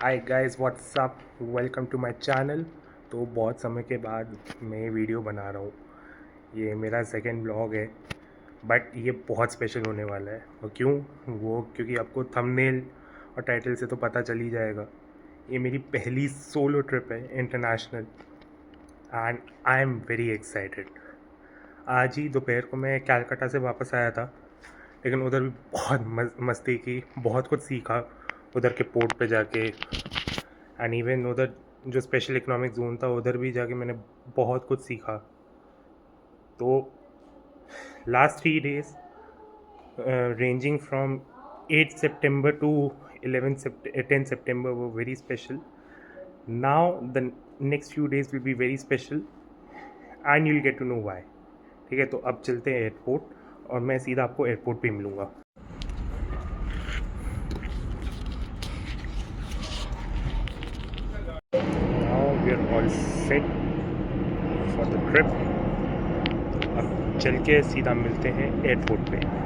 Hi guys what's up, welcome to my channel. तो बहुत समय के बाद मैं वीडियो बना रहा हूँ। ये मेरा सेकंड ब्लॉग है, बट ये बहुत स्पेशल होने वाला है। और क्योंकि आपको थंबनेल और टाइटल से तो पता चल ही जाएगा। ये मेरी पहली सोलो ट्रिप है international, and I am very excited. आज ही दोपहर को मैं कलकत्ता से वापस आया था, लेकिन उधर भी बहुत मस्ती की, बहुत कुछ सीखा उधर के पोर्ट पे जाके। एंड इवन उधर जो स्पेशल इकोनॉमिक जोन था उधर भी जाके मैंने बहुत कुछ सीखा। तो last 3 days ranging from 8 September to 10 September were very special. Now the next few days will be very special and you'll get to know why. ठीक है, तो अब चलते हैं एयरपोर्ट और मैं सीधा आपको एयरपोर्ट पे मिलूँगा। Now we are all set for the trip. अब चल के सीधा मिलते हैं एयरपोर्ट पे।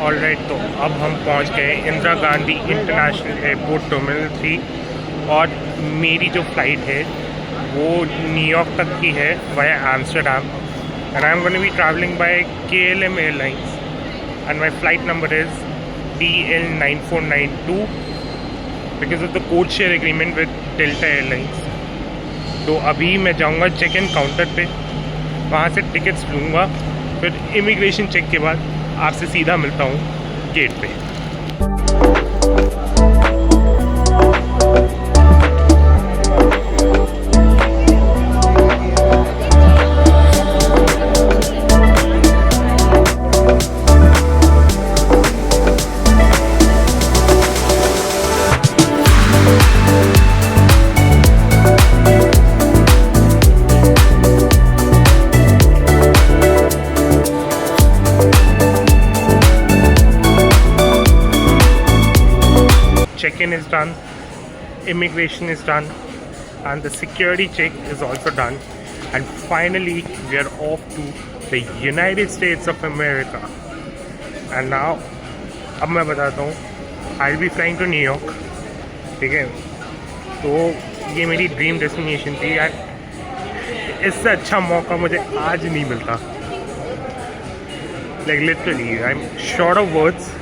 ऑलराइट, तो अब हम पहुंच गए Indira Gandhi international airport terminal 3। और मेरी जो फ़्लाइट है वो न्यूयॉर्क तक की है via Amsterdam, and I am going to be travelling by KLM airlines and my flight number is DL9492 because of the code share agreement with Delta Airlines. तो अभी मैं जाऊंगा चेक इन काउंटर पे, वहाँ से टिकट्स लूँगा, फिर immigration check के बाद आपसे सीधा मिलता हूँ गेट पे। Check-in is done, immigration is done, and the security check is also done. And finally, we are off to the United States of America. And now, अब मैं बताता हूँ, I'll be flying to New York. ठीक है, तो ये मेरी dream destination थी यार। इससे अच्छा मौका मुझे आज नहीं मिलता। Like literally, I'm short of words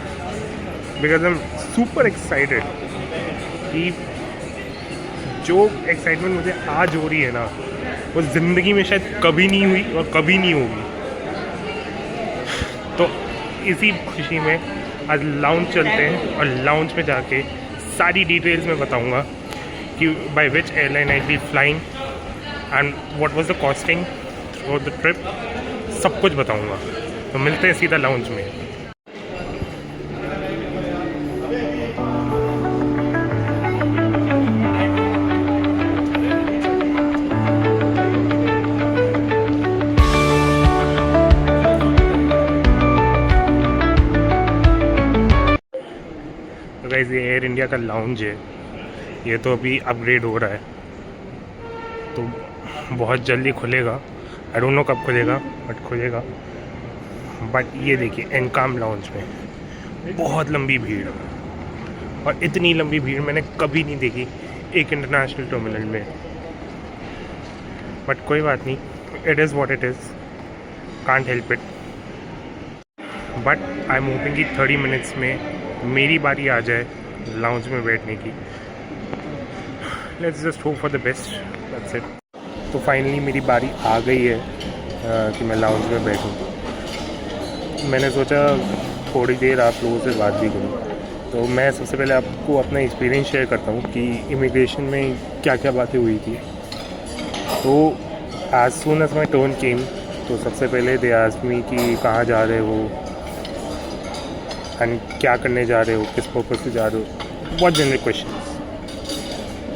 because I am super excited कि जो एक्साइटमेंट मुझे आज हो रही है ना, वो ज़िंदगी में शायद कभी नहीं हुई और कभी नहीं होगी। तो इसी खुशी में आज लाउंज चलते हैं और लाउंज में जाके सारी डिटेल्स मैं बताऊंगा कि by which airline I be flying and what was the costing through the trip, सब कुछ बताऊंगा। तो मिलते हैं सीधा लाउंज में। तो गाइस ये एयर इंडिया का लाउंज है, ये तो अभी अपग्रेड हो रहा है, तो बहुत जल्दी खुलेगा। आई डोंट नो कब खुलेगा बट खुलेगा। बट ये देखिए एनकॉम लाउंज में बहुत लंबी भीड़, और इतनी लंबी भीड़ मैंने कभी नहीं देखी एक इंटरनेशनल टर्मिनल में। बट कोई बात नहीं, it is what it is, can't help it. But I am hoping कि 30 मिनट्स में मेरी बारी आ जाए लाउंज में बैठने की। Let's just hope for the best, that's it. तो फाइनली मेरी बारी आ गई है कि मैं लाउंज में बैठूं। मैंने सोचा थोड़ी देर आप लोगों से बात भी करूं। तो मैं सबसे पहले आपको अपना एक्सपीरियंस शेयर करता हूं कि इमिग्रेशन में क्या क्या बातें हुई थी। तो as soon as my turn came, तो सबसे पहले दे आस्क्ड मी कि कहाँ जा रहे हो एंड क्या करने जा रहे हो, किस पर्पज़ से जा रहे हो, बहुत general question.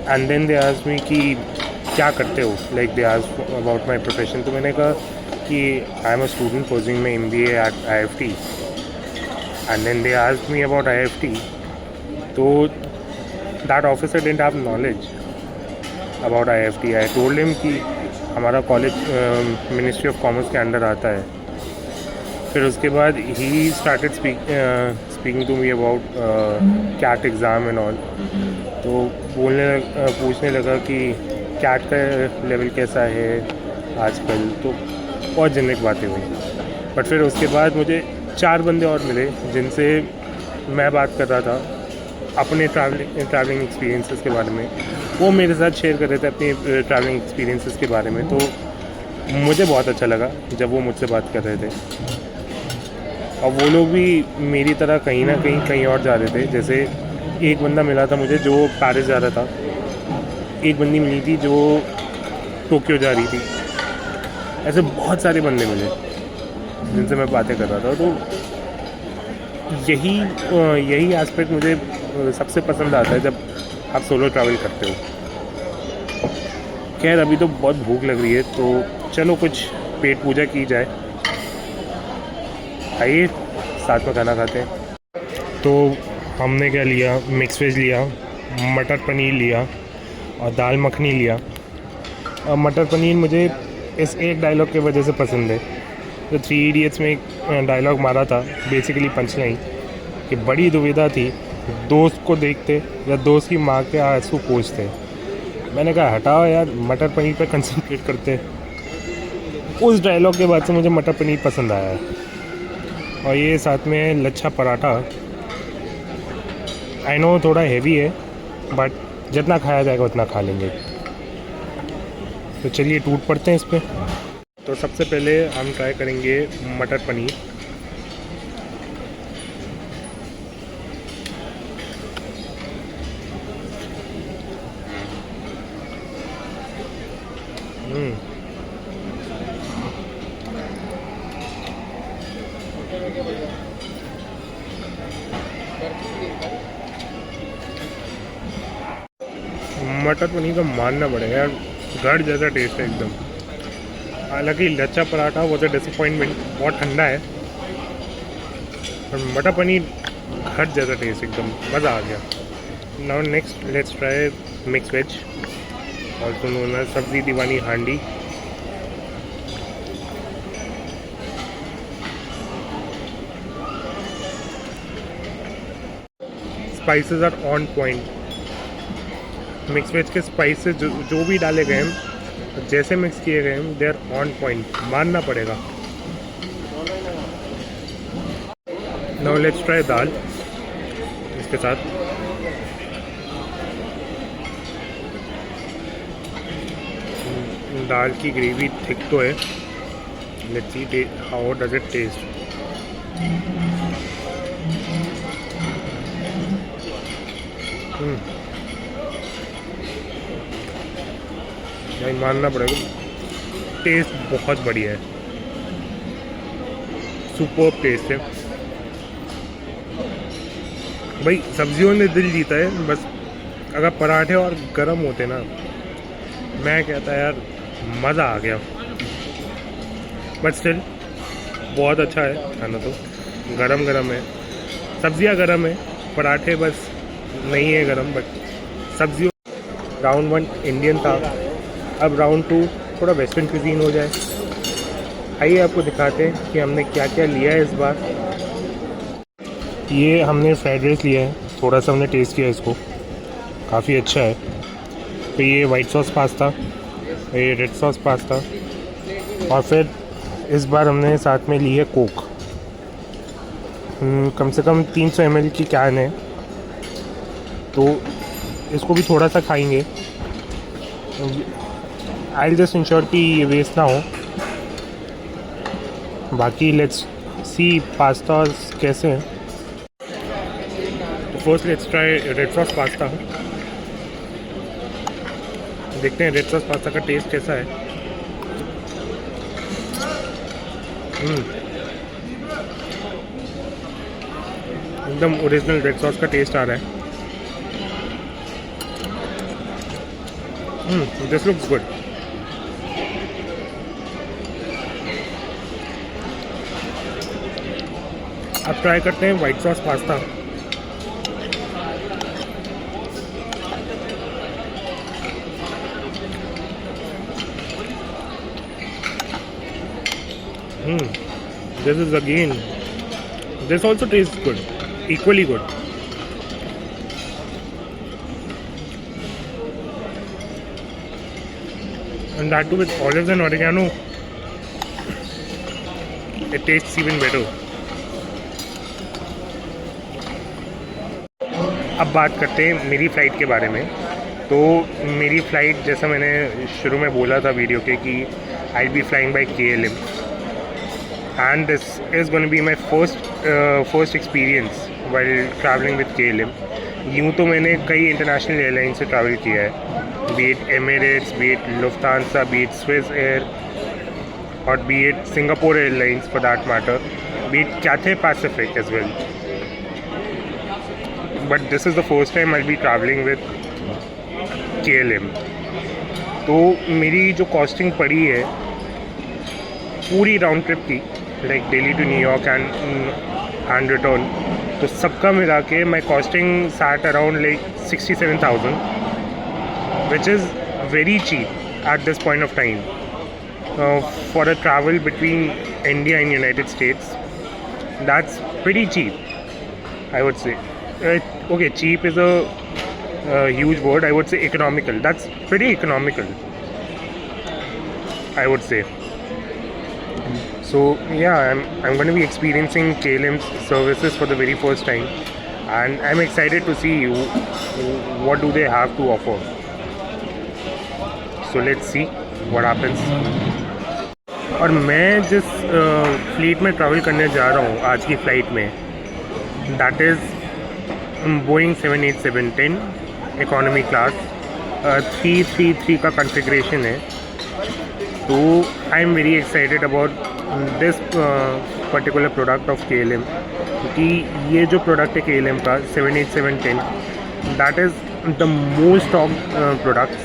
And then they asked me कि क्या करते हो, like they asked about my profession. तो मैंने कहा कि I am a student pursuing my MBA at IFT। And then they asked me about IFT। तो that officer didn't have knowledge about IFT। I told him कि हमारा college ministry of commerce के under आता है। फिर उसके बाद ही started speaking to me about CAT exam and all. तो पूछने लगा कि कैट का लेवल कैसा है आजकल। तो बहुत जेनरिक बातें हुई। बट फिर उसके बाद मुझे 4 बंदे और मिले जिनसे मैं बात कर रहा था अपने ट्रैवलिंग एक्सपीरियंसेस के बारे में। वो मेरे साथ शेयर कर रहे थे अपने ट्रैवलिंग एक्सपीरियंसेस के बारे में। तो मुझे बहुत अच्छा लगा जब वो मुझसे बात कर रहे थे। और वो लोग भी मेरी तरह कहीं ना कहीं और जा रहे थे। जैसे एक बंदा मिला था मुझे जो पेरिस जा रहा था, एक बंदी मिली थी जो टोक्यो जा रही थी। ऐसे बहुत सारे बंदे मिले जिनसे मैं बातें कर रहा था। तो यही एस्पेक्ट मुझे सबसे पसंद आता है जब आप सोलो ट्रैवल करते हो। खैर अभी तो बहुत भूख लग रही है, तो चलो कुछ पेट पूजा की जाए। आइए साथ में खाना खाते हैं। तो हमने क्या लिया, मिक्स वेज लिया, मटर पनीर लिया और दाल मखनी लिया। और मटर पनीर मुझे इस एक डायलॉग की वजह से पसंद है। तो 3 इडियट्स में एक डायलॉग मारा था, बेसिकली पंचलाइन, कि बड़ी दुविधा थी दोस्त को देखते या दोस्त की माँ के आंसू पोंछते। मैंने कहा हटाओ यार, मटर पनीर पे कंसंट्रेट करते। उस डायलॉग के बाद से मुझे मटर पनीर पसंद आया है। और ये साथ में लच्छा पराठा। आई नो थोड़ा हैवी है, बट जितना खाया जाएगा उतना खा लेंगे। तो चलिए टूट पड़ते हैं इस पर। तो सबसे पहले हम ट्राई करेंगे मटर पनीर। मटर पनीर का मानना पड़ेगा यार, घर जैसा टेस्ट है एकदम। हालांकि लच्छा पराठा वो तो डिसअपॉइंटमेंट, बहुत ठंडा है, और मटर पनीर घर जैसा टेस्ट, एकदम मज़ा आ गया। Now next let's try mix veg, और सुनो Sabzi Deewani Handi. Spices are on point. Mix veg के स्पाइसेस जो भी डाले गए हैं, जैसे मिक्स किए गए हैं, दे आर ऑन पॉइंट, मानना पड़ेगा। नाउ लेट्स ट्राई दाल। के साथ। दाल की ग्रेवी थिक तो है। Let's see how does it taste. भाई मानना पड़ेगा, टेस्ट बहुत बढ़िया है, सुपर्ब टेस्ट है भाई। सब्जियों ने दिल जीता है बस। अगर पराठे और गरम होते ना, मैं कहता यार मज़ा आ गया। बट स्टिल बहुत अच्छा है खाना तो। गरम गरम है, सब्जियां गरम है, पराठे बस नहीं है गरम। बट सब्जियों राउंड 1 इंडियन था, अब राउंड 2 थोड़ा वेस्टर्न क्यूजीन हो जाए। आइए आपको दिखाते हैं कि हमने क्या क्या लिया है इस बार। ये हमने फ्राइड राइस लिया है, थोड़ा सा हमने टेस्ट किया इसको, काफ़ी अच्छा है। तो ये वाइट सॉस पास्ता, ये रेड सॉस पास्ता, और फिर इस बार हमने साथ में ली है कोक। कम से कम 300 ml की कैन है, तो इसको भी थोड़ा सा खाएंगे। आई विल जस्ट इंश्योर कि ये वेस्ट ना हो। बाकी लेट्स सी पास्ता कैसे हैं। तो first let's try red sauce pasta. देखते हैं रेड सॉस पास्ता का टेस्ट कैसा है। एकदम ओरिजिनल रेड सॉस का टेस्ट आ रहा है। This looks good. अब ट्राई करते हैं white sauce pasta. This is again, this also tastes good, equally good. And that too with olives and oregano, it tastes even better. अब बात करते हैं मेरी फ़्लाइट के बारे में। तो मेरी फ़्लाइट, जैसा मैंने शुरू में बोला था वीडियो के, कि I will be flying by KLM, and this is going to be my first experience while traveling with KLM. यूँ तो मैंने कई इंटरनेशनल एयरलाइन से ट्रैवल किया है, be it Emirates, be it Lufthansa, be it Swiss Air, और be it Singapore Airlines for that matter, be it Cathay Pacific as well. But this is the first time I will be travelling with KLM। तो मेरी जो costing पड़ी है पूरी round trip की, like Delhi to New York and return, तो सबका मिला के my costing sat around like 67,000, which is very cheap eight this point of time for a travel between India and United States. That's pretty cheap, I would say. Okay, cheap is a huge word. I would say economical. That's pretty economical, I would say. So yeah, I'm going to be experiencing KLM's services for the very first time, and I'm excited to see what do they have to offer. So let's see what happens. और मैं जिस fleet में travel करने जा रहा हूँ आज की फ़्लाइट में, that is Boeing 787-10 economy class, 333 का कॉन्फ़िगरेशन है। तो I am very excited about this particular product of KLM, क्योंकि ये जो प्रोडक्ट है KLM का 787-10, that is the most of products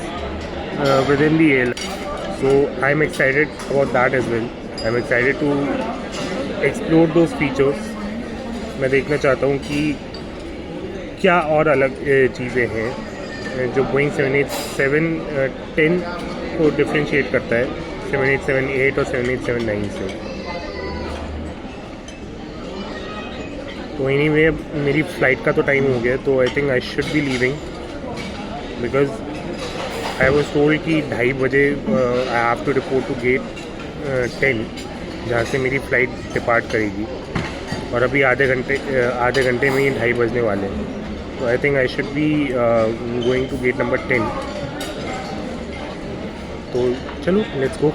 within the airline. So I am excited about that as well. I am excited to explore those features. मैं देखना चाहता हूँ कि क्या और अलग चीज़ें हैं जो Boeing 787-10 को डिफ्रेंशिएट करता है 787-8 और 787-9 से। तो एनीवे मेरी फ़्लाइट का तो टाइम हो गया, तो I think I should be leaving, because I was told कि 2:30 बजे I have to report to gate 10, जहाँ से मेरी फ़्लाइट डिपार्ट करेगी। और अभी आधे घंटे में ही 2:30 बजने वाले हैं। तो I think I should be going to gate number 10. तो चलो लेट्स गो.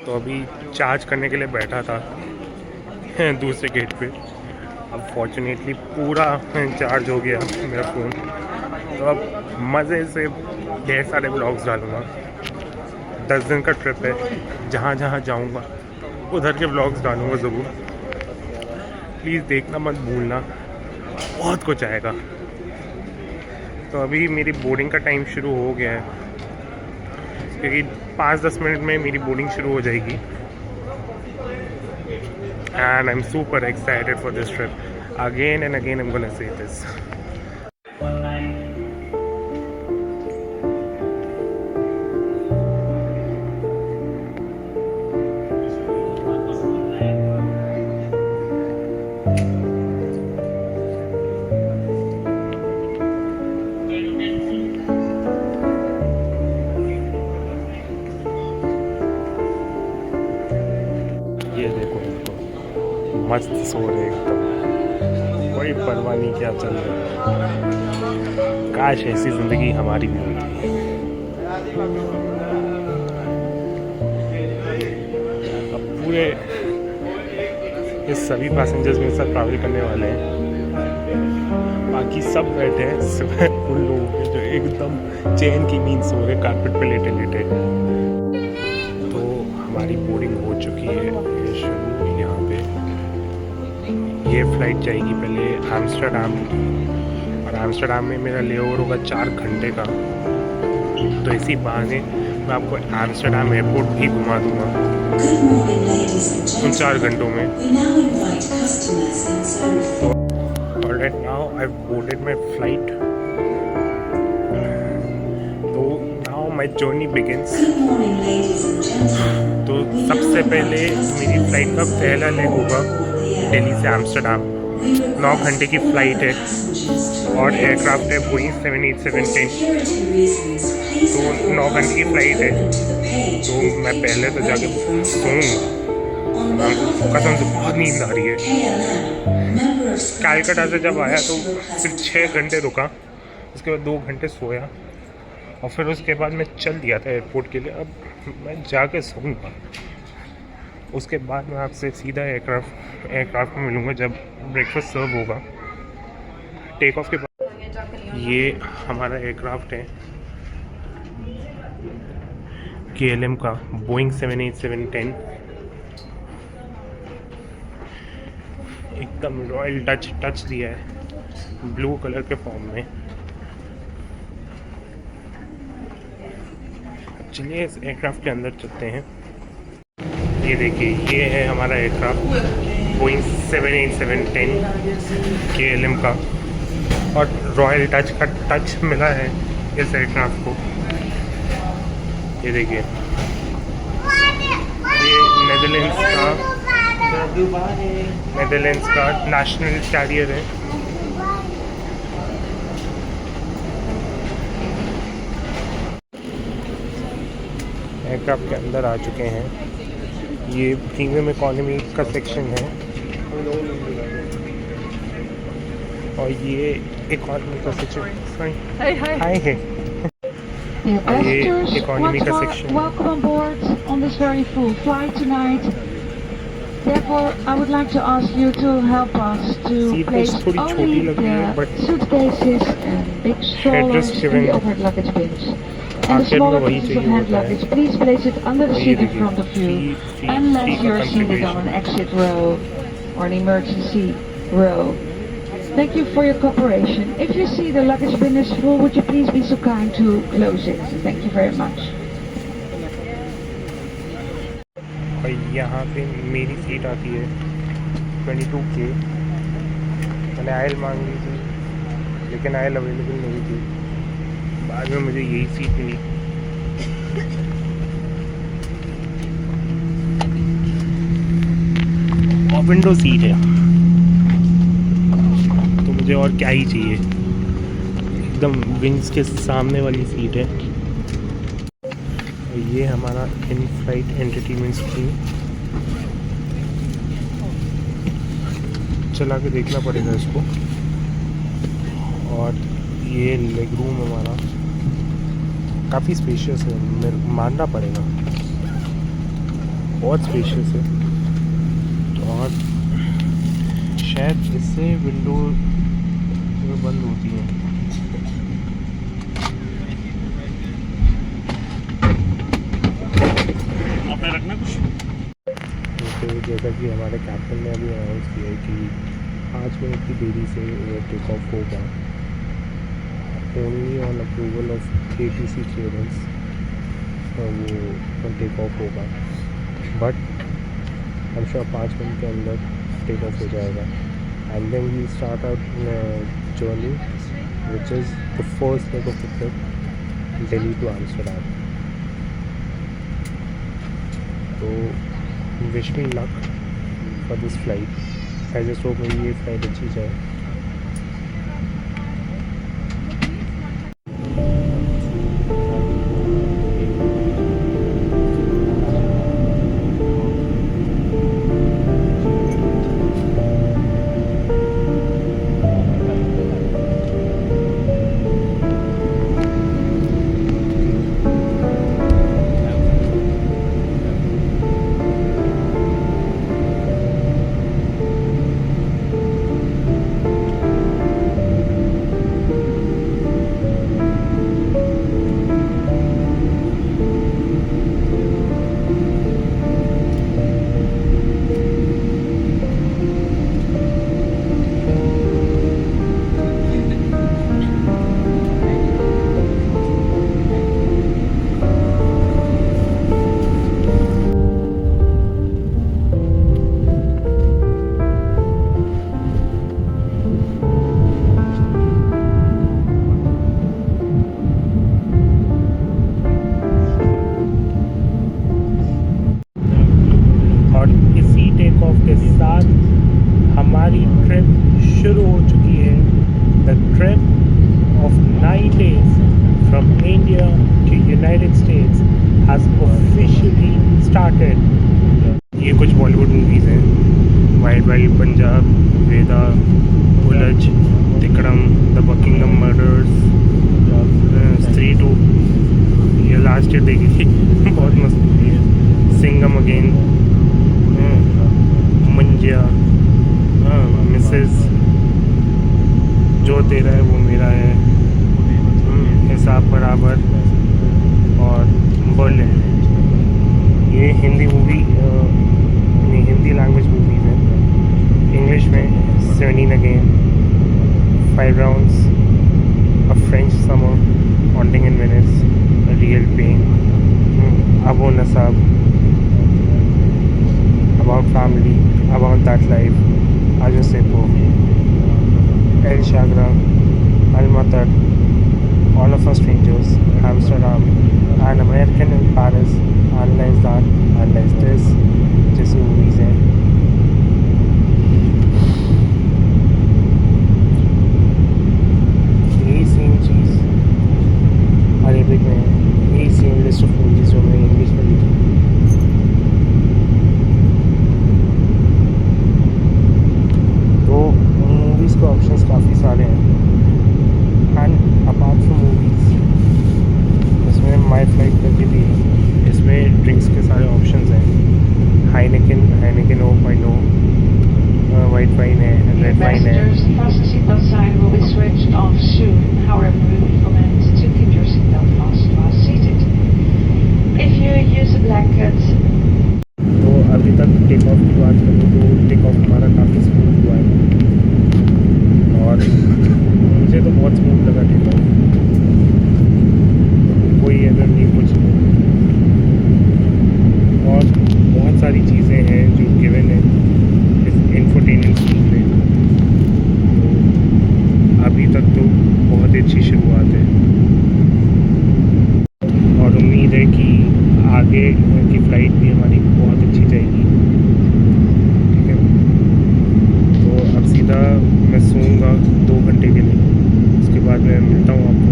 तो अभी चार्ज करने के लिए बैठा था दूसरे गेट पे. अब फॉर्चुनेटली पूरा चार्ज हो गया मेरा फ़ोन. तो अब मज़े से ढेर सारे ब्लॉग्स डालूँगा. 10 दिन का ट्रिप है. जहाँ जहाँ जाऊँगा उधर के ब्लॉग्स डालूँगा ज़रूर. प्लीज़ देखना मत भूलना, बहुत कुछ आएगा. तो अभी मेरी बोर्डिंग का टाइम शुरू हो गया है, क्योंकि 5-10 मिनट में मेरी बोर्डिंग शुरू हो जाएगी. And I'm super excited for this trip. Again and again I'm gonna say this. ये देखो मस्त सो रहे एकदम, कोई परवाह नहीं क्या चल रहा है. काश ऐसी ज़िंदगी हमारी भी होती. अब पूरे ये सभी पैसेंजर्स मेरे साथ ट्रैवल करने वाले हैं. बाकी सब बैठे हैं सिवाय उन लोगों के जो एकदम चैन की नींद सो रहे कारपेट पे लेटे लेटे. तो हमारी बोर्डिंग हो चुकी है. ये शुरू यहाँ पे ये फ़्लाइट जाएगी पहले एम्स्टर्डम, और एम्स्टर्डम में मेरा लेओवर होगा 4 घंटे का. तो इसी बहाने मैं आपको एम्स्टर्डम एयरपोर्ट भी घुमा दूँगा उन 4 घंटों में. Alright, now I boarded my flight. तो नाउ माई जर्नी बिगिंस. तो सबसे पहले मेरी फ़्लाइट का पहला लेग होगा दिल्ली से एम्स्टर्डम. 9 घंटे की फ़्लाइट है और एयरक्राफ्ट है बोइंग 787-10. तो 9 घंटे की फ़्लाइट है. तो मैं पहले तो जाके सोऊंगा. कसम से बहुत नींद आ रही है. कलकत्ता से जब आया तो सिर्फ 6 घंटे रुका, उसके बाद 2 घंटे सोया, और फिर उसके बाद मैं चल दिया था एयरपोर्ट के लिए. अब मैं जाके सोऊंगा. उसके बाद मैं आपसे सीधा एयरक्राफ्ट में मिलूँगा जब ब्रेकफास्ट सर्व होगा. टेक ऑफ के बाद ये हमारा एयरक्राफ्ट है KLM का बोइंग 787-10. एकदम रॉयल टच दिया है ब्लू कलर के फॉर्म में. चलिए इस एयरक्राफ्ट के अंदर चलते हैं. ये देखिए, ये है हमारा एयरक्राफ्ट बोइंग 787-10 KLM का, और रॉयल टच का टच मिला है इस एयरक्राफ्ट को. ये देखिए, ये नेदरलैंड्स का नेशनल कैरियर है. एयरक्राफ्ट के अंदर आ चुके हैं. ये प्रीमियम इकोनॉमी का सेक्शन है और ये इकोनॉमी का सेक्शन. हाय है. Dear passengers, economy का section है। welcome on board on this very full flight tonight. Therefore, I would like to ask you to help us to Seat place post थोड़ी छोटी only लग रही है, the but suitcases and big strollers in given the overhead luggage bins. And the आखिर में smaller वही pieces of चाहिए hand होता है। luggage, please place it under the और ये seat in देखिए, front of you, seat unless का you're seated on configuration। an exit row or an emergency row. Thank you for your cooperation. If you see the luggage bin is full, would you please be so kind to close it? Thank you very much. और यहाँ पे मेरी seat आती है 22K। मैंने oil मांग ली थी, लेकिन आयल अवेलेबल नहीं थी। बाद में मुझे यही सीट मिली। और विंडो सीट है, तो मुझे और क्या ही चाहिए। एकदम विंग्स के सामने वाली सीट है। और ये हमारा इन फ्लाइट एंटरटेनमेंट स्क्रीन। चला के देखना पड़ेगा इसको। और ये लेग रूम हमारा काफ़ी स्पेशियस है, मेरे मानना पड़ेगा, बहुत स्पेशियस है। और शायद इससे विंडो बंद होती है। आपने रखना कुछ। तो जैसा कि हमारे कैप्टन ने अभी अनाउंस किया है कि 5 मिनट की देरी से ये टेक ऑफ होगा, only on approval of ATC clearance वो टेक ऑफ होगा। बट हम श्योर 5 मिनट के अंदर टेक ऑफ हो जाएगा। And then we start out journey which is the first leg of the trip, Delhi to Amsterdam. तो wish me luck for this flight. I just hope मेरी ये flight अच्छी जाए। हमारी ट्रिप शुरू हो चुकी है। The trip of 9 days from India to United States has officially started. ये कुछ बॉलीवुड मूवीज़ हैं, white white Punjab, Vedaa, Ulajh, Tikdam, the Buckingham murders, स्त्री 2, ये लास्ट ईयर देखी थी, बहुत मस्त मूवी है। सिंगम अगेन, मंजिया, मिसेस, जो तेरा है वो मेरा है, हिसाब बराबर और बर्लिन। ये हिंदी मूवी नहीं, हिंदी लैंग्वेज मूवीज़ हैं। इंग्लिश में 17 again, 5 rounds, A French Summer, Haunting in Venice, A Real Pain, Abu Nasab, about family, about that life, Ajo Sepo, El Shagra, Al Matar, All of Us Strangers, Amsterdam, An American in Paris, Analyze That, Analyze This, जैसी movies हैं। यही same चीज़ Arabic में, यही same list of movies जो मैंने English में लिखी। तो मूवीज़ के ऑप्शंस काफ़ी सारे हैं। And apart from movies, Heineken 0.0, white wine है, red wine है. Passengers, fasten seatbelt sign will be switched off soon. However, we recommend to keep your seatbelt fast while seated. If you use a blanket, तो अभी तक take off की बात करूँ तो take off हमारा काफ़ी स्मूथ हुआ है और मुझे तो बहुत स्मूथ लगा टेक ऑफ. कोई एरर नहीं, कुछ नहीं. और बहुत सारी चीज़ें हैं जो गिवन है इस इंफोटेनमेंट स्कीम में. तो अभी तक तो बहुत ही अच्छी शुरुआत है और उम्मीद है कि आगे की फ़्लाइट भी हमारी बहुत अच्छी जाएगी. ठीक है, तो अब सीधा मैं सोऊंगा 2 घंटे के लिए. उसके बाद मैं मिलता हूँ आपको.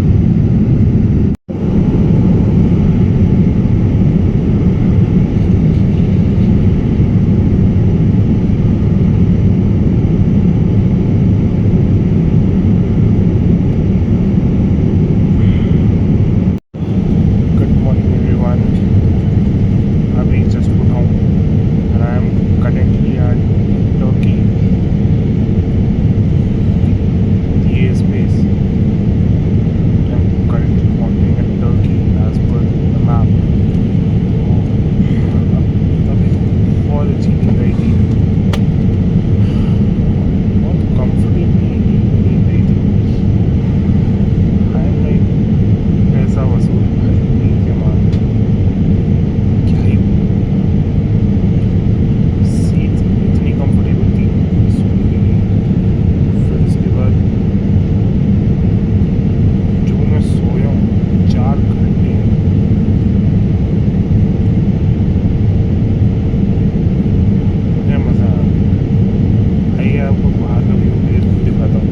Good morning everyone. अभी जस्ट उठा हूँ and I am currently at Turkey DA space. I'm currently pointing at Turkey as per the map. तो अभी बहुत अच्छी नींद रहेगी. बहुत कंफर्टेबली नींद रही थी. आई एम लाइक ऐसा वसूल नींद के मार क्या ही. सीट्स इतनी कंफर्टेबल थी सोने के लिए. फिर उसके बाद जो मैं सोया हूँ 4 घंटे, मुझे मज़ा आ गया. आइए आपको बाहर का व्यू दिखाता हूँ.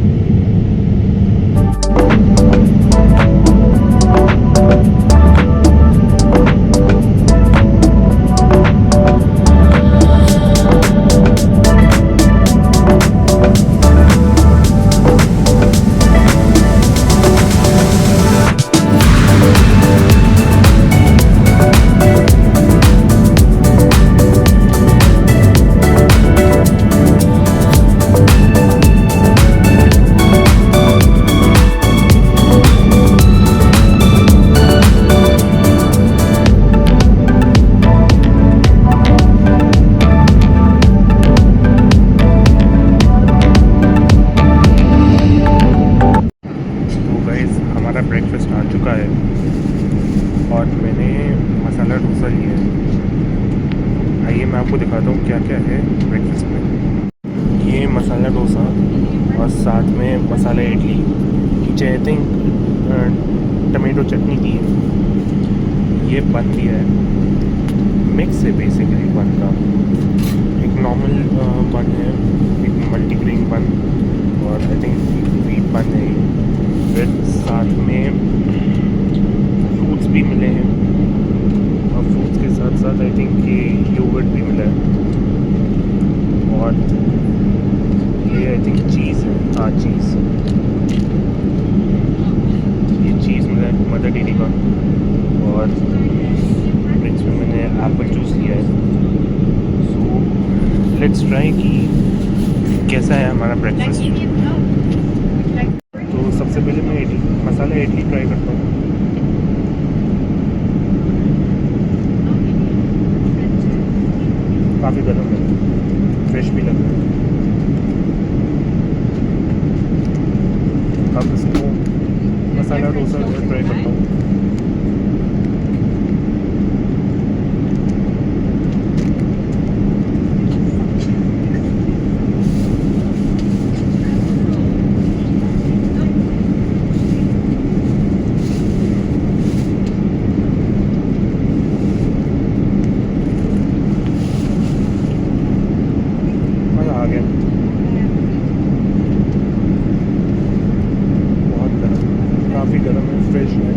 तो गाइस हमारा ब्रेकफास्ट आ चुका है और मैंने मसाला डोसा लिया है. आइए मैं आपको दिखाता हूँ क्या क्या है ब्रेकफास्ट में. ये मसाला डोसा और साथ में मसाला इडली. नीचे आई थिंक टमेटो चटनी दी है. ये बन दिया है. मिक्स है बेसिकली बन का. एक नॉर्मल बन है, एक मल्टीग्रेन बन और आई थिंक व्हीट बन है. फिर साथ में फ्रूट्स भी मिले हैं और फ्रूट्स के साथ साथ आई थिंक ये योगर्ट भी मिला है. और ये आई थिंक चीज़ है. हाँ चीज़, ये चीज़ मिला है मदर डेयरी का. और ड्रिंक्स में मैंने एप्पल जूस लिया है. सो लेट्स ट्राई कि कैसा है हमारा ब्रेकफास्ट. तो सबसे पहले मैं मसाला इडली ट्राई करता हूँ. काफ़ी गर्म है, फ्रेश भी लग रहा है. अब इसको मसाला डोसा ट्राई करता हूँ. मज़ा आ गया. बहुत गर्म, काफ़ी गर्म है, फ्रेश है.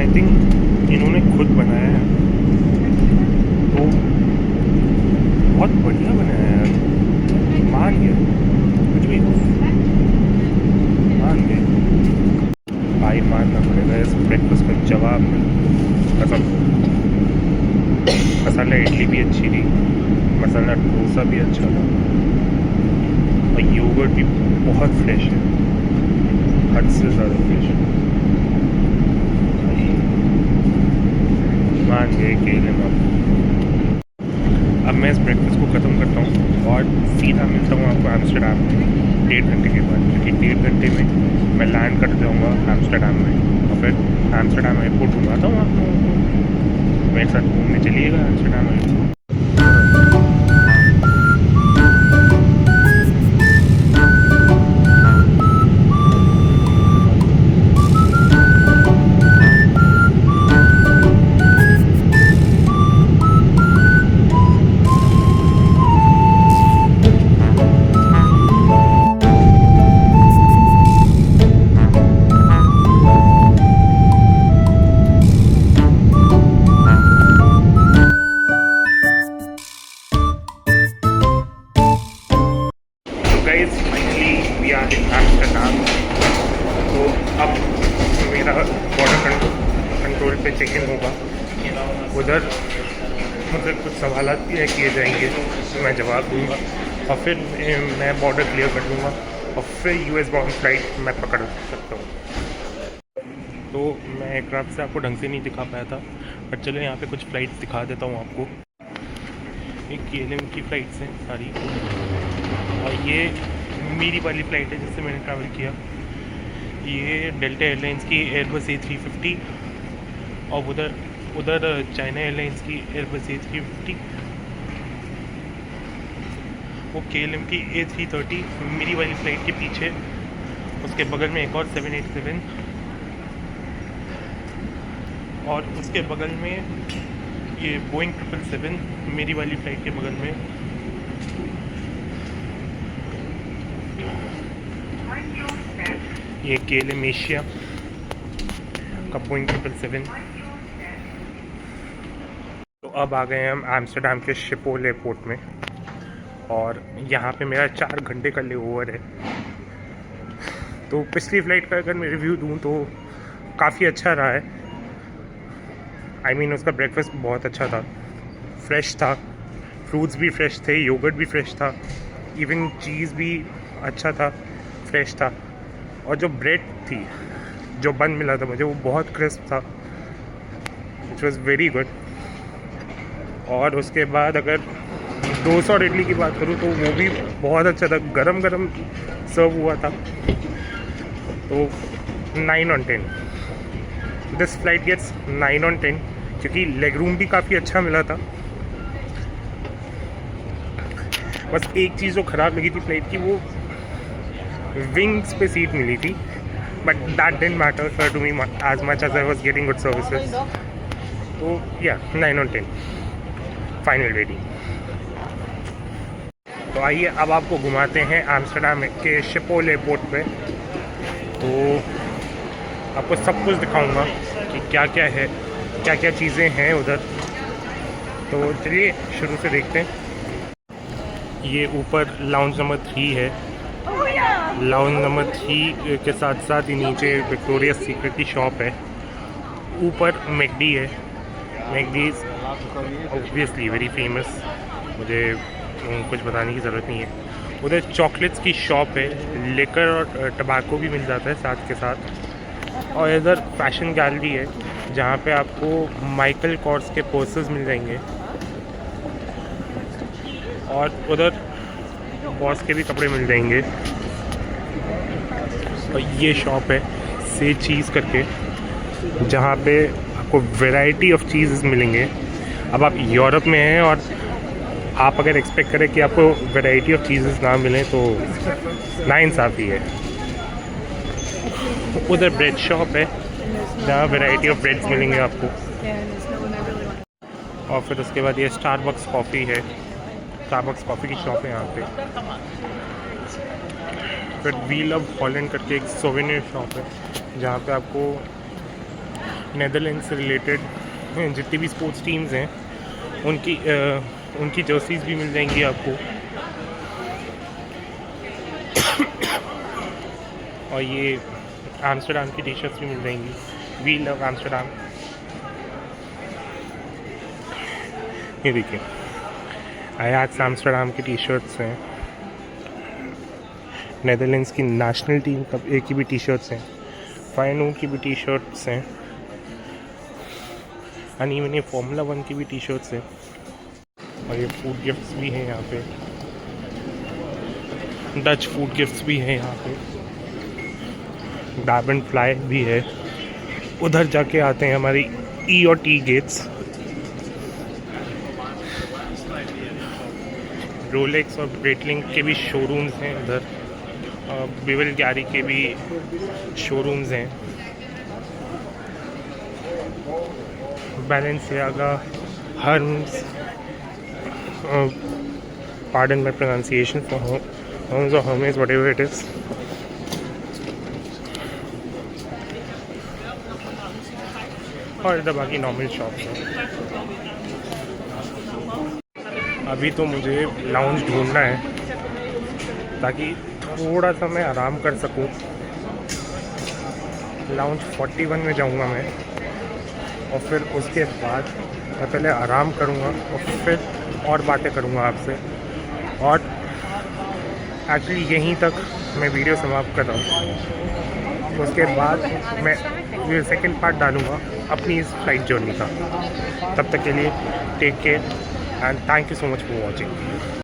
आई थिंक इन्होंने खुद बनाया है, तो बहुत बढ़िया बनाया है यार, मान गया, कुछ भी मान गए भाई, मानना पड़ेगा इस ब्रेकफास्ट का जवाब में कसम। मसाला इडली भी अच्छी थी, मसाला डोसा भी अच्छा था, और योगर्ट भी बहुत फ्रेश है, हद से ज़्यादा फ्रेश है। मान गए केले में। अब मैं इस ब्रेकफास्ट को ख़त्म करता हूँ और सीधा मिलता हूँ आपको एम्स्टर्डम में 1.5 घंटे के बाद, क्योंकि 1.5 घंटे में मैं लैंड कर जाऊँगा एम्स्टर्डम में, और फिर एम्स्टर्डम एयरपोर्ट घुमाता हूँ आप लोगों को। मेरे साथ घूमने चलिएगा Amsterdam airport. Guys finally we are in Amsterdam. तो अब मेरा बॉर्डर कंट्रोल पे चेक इन होगा, उधर मुझसे कुछ सवाल किए जाएंगे तो मैं जवाब दूंगा, और फिर मैं बॉर्डर क्लियर कर दूंगा, और फिर यूएस बाउंड फ्लाइट मैं पकड़ सकता हूँ। तो मैं एयरक्राफ्ट से आपको ढंग से नहीं दिखा पाया था, पर चलो यहाँ पे कुछ फ़्लाइट्स दिखा देता हूँ आपको। एक KLM की फ़्लाइट्स हैं सारी, और ये मेरी वाली फ़्लाइट है जिससे मैंने ट्रैवल किया। ये डेल्टा एयरलाइंस की एयरबस A350, और उधर चाइना एयरलाइंस की एयरबस A350, वो KLM की A330 मेरी वाली फ़्लाइट के पीछे, उसके बगल में एक और 787, और उसके बगल में ये बोइंग 777 मेरी वाली फ़्लाइट के बगल में। ये KLM एशिया का बोइंग 777। तो अब आ गए हम एम्स्टर्डम के शिपोल एयरपोर्ट में, और यहाँ पे मेरा 4 घंटे का लेओवर है। तो पिछली फ़्लाइट का अगर मैं रिव्यू दूँ तो काफ़ी अच्छा रहा है। आई मीन उसका ब्रेकफास्ट बहुत अच्छा था, फ्रेश था, फ्रूट्स भी फ्रेश थे, योगर्ट भी फ्रेश था, इवन चीज़ भी अच्छा था, फ्रेश था, और जो ब्रेड थी, जो बन मिला था मुझे, वो बहुत क्रिस्प था, विच वॉज़ वेरी गुड। और उसके बाद अगर डोसा और इडली की बात करूँ तो वो भी बहुत अच्छा था, गरम गरम सर्व हुआ था। तो 9 on 10, this flight gets 9 on 10, क्योंकि लेग रूम भी काफ़ी अच्छा मिला था। बस एक चीज़ जो ख़राब लगी थी फ्लाइट की, वो विंग्स पे सीट मिली थी, but that didn't matter to me as much as I was getting good services. तो या 9 on 10 फाइनल रेटिंग। तो आइए अब आपको घुमाते हैं एम्स्टर्डम के शिपोल एयरपोर्ट पे। तो आपको सब कुछ दिखाऊंगा कि क्या क्या है, क्या क्या चीज़ें हैं उधर। तो चलिए शुरू से देखते हैं। ये ऊपर लाउंज नंबर 3 है। लाउंज नंबर 3 के साथ साथ ही नीचे विक्टोरिया सीक्रेट की शॉप है। ऊपर मैकडी है। McD is obviously very famous, मुझे कुछ बताने की ज़रूरत नहीं है। उधर चॉकलेट्स की शॉप है, लेकर और टबाको भी मिल जाता है साथ के साथ। और इधर फैशन गैलरी है जहाँ पे आपको माइकल कॉर्स के पोस्टर्स मिल जाएंगे, और उधर बॉस के भी कपड़े मिल जाएंगे। और ये शॉप है से चीज़ करके, जहाँ पे आपको वैरायटी ऑफ चीज़ मिलेंगे। अब आप यूरोप में हैं और आप अगर एक्सपेक्ट करें कि आपको वैरायटी ऑफ चीज़ेस ना मिलें तो नाइंसाफ़ी है। उधर ब्रेड शॉप है जहाँ वैरायटी ऑफ ब्रेड्स मिलेंगे आपको। और फिर उसके बाद ये स्टारबक्स कॉफ़ी है, स्टारबक्स कॉफ़ी की शॉप है यहाँ पे। फिर वी लव हॉलैंड करके एक सोवेनियर शॉप है जहाँ पे आपको नेदरलैंड से रिलेटेड जितनी भी स्पोर्ट्स टीम्स हैं उनकी जर्सीज भी मिल जाएंगी आपको। और ये एम्स्टरडम की टी शर्ट्स भी मिल जाएंगी, वी लव एम्स्टरडम। ये देखिए आयाक्स एम्स्टरडम की टी शर्ट्स हैं, नेदरलैंड्स की नेशनल टीम की भी टी शर्ट्स हैं, फाइनों की भी टी शर्ट्स हैं, एंड इवन ये फार्मूला 1 की भी टी शर्ट्स हैं। और ये फूड गिफ्ट्स भी हैं यहाँ पे, डच फूड गिफ्ट्स भी हैं यहाँ पे, डायमंड फ्लाई भी है। उधर जाके आते हैं हमारी ई और टी गेट्स। रोलेक्स और ब्रेटलिंग के भी शोरूम्स हैं उधर, बिवल गैरी के भी शोरूम्स हैं, Balenciaga, Hermes, pardon my pronunciation for Hermes or Hermes, whatever it is. और इधर बाकी नॉर्मल शॉप्स हैं। अभी तो मुझे लाउंज ढूंढना है ताकि थोड़ा सा मैं आराम कर सकूं। लाउंज 41 में जाऊंगा मैं, और फिर उसके बाद मैं पहले आराम करूंगा और फिर और बातें करूंगा आपसे। और एक्चुअली यहीं तक मैं वीडियो समाप्त कर रहा हूँ। उसके बाद मैं ये सेकंड पार्ट डालूंगा अपनी इस फ्लाइट जर्नी का। तब तक के लिए take care and thank you so much for watching.